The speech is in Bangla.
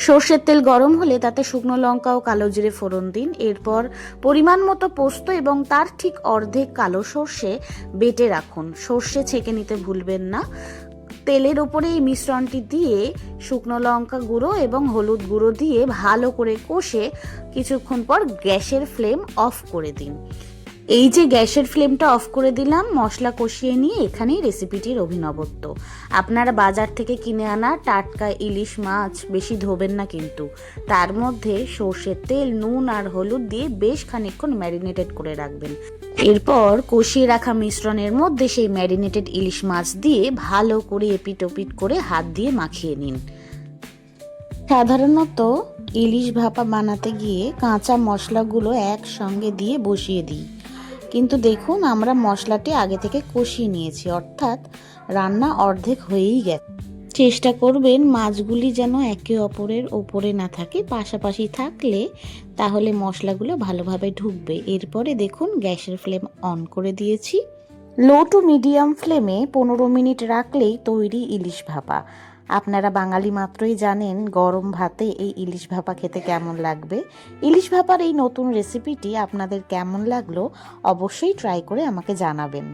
সর্ষের তেল গরম হলে তাতে শুকনো লঙ্কা ও কালো জিরে ফোড়ন দিন। এরপর পরিমাণ মতো পোস্ত এবং তার ঠিক অর্ধেক কালো সর্ষে বেটে রাখুন। সর্ষে ছেঁকে নিতে ভুলবেন না। তেলের ওপরে এই মিশ্রণটি দিয়ে শুকনো লঙ্কা গুঁড়ো এবং হলুদ গুঁড়ো দিয়ে ভালো করে কষে কিছুক্ষণ পর গ্যাসের ফ্লেম অফ করে দিন। এই যে গ্যাসের ফ্লেমটা অফ করে দিলাম, মশলা কষিয়ে নিয়ে এখানেই রেসিপিটির অভিনবত্ব। আপনারা বাজার থেকে কিনে আনা টাটকা ইলিশ মাছ বেশি ধোবেন না কিন্তু। তার মধ্যে সর্ষের তেল, নুন আর হলুদ দিয়ে বেশ খানিকক্ষণ ম্যারিনেটেড করে রাখবেন। এরপর কষিয়ে রাখা মিশ্রণের মধ্যে সেই ম্যারিনেটেড ইলিশ মাছ দিয়ে ভালো করে এপিট ওপিট করে হাত দিয়ে মাখিয়ে নিন। সাধারণত ইলিশ ভাপা বানাতে গিয়ে কাঁচা মশলাগুলো একসঙ্গে দিয়ে বসিয়ে দিই, কিন্তু দেখুন আমরা মশলাটি আগে থেকে কষিয়ে নিয়েছি, অর্থাৎ রান্না অর্ধেক হয়েই গেছে। চেষ্টা করবেন মাছগুলি যেন একে অপরের ওপরে না থাকে, পাশাপাশি থাকলে তাহলে মশলাগুলো ভালোভাবে ঢুকবে। এরপরে দেখুন গ্যাসের ফ্লেম অন করে দিয়েছি। লো টু মিডিয়াম ফ্লেমে 15 মিনিট রাখলেই তৈরি ইলিশ ভাপা। আপনারা বাঙালি মাত্রই জানেন গরম ভাতে এই ইলিশ ভাপা খেতে কেমন লাগবে। ইলিশ ভাপার এই নতুন রেসিপিটি আপনাদের কেমন লাগলো অবশ্যই ট্রাই করে আমাকে জানাবেন।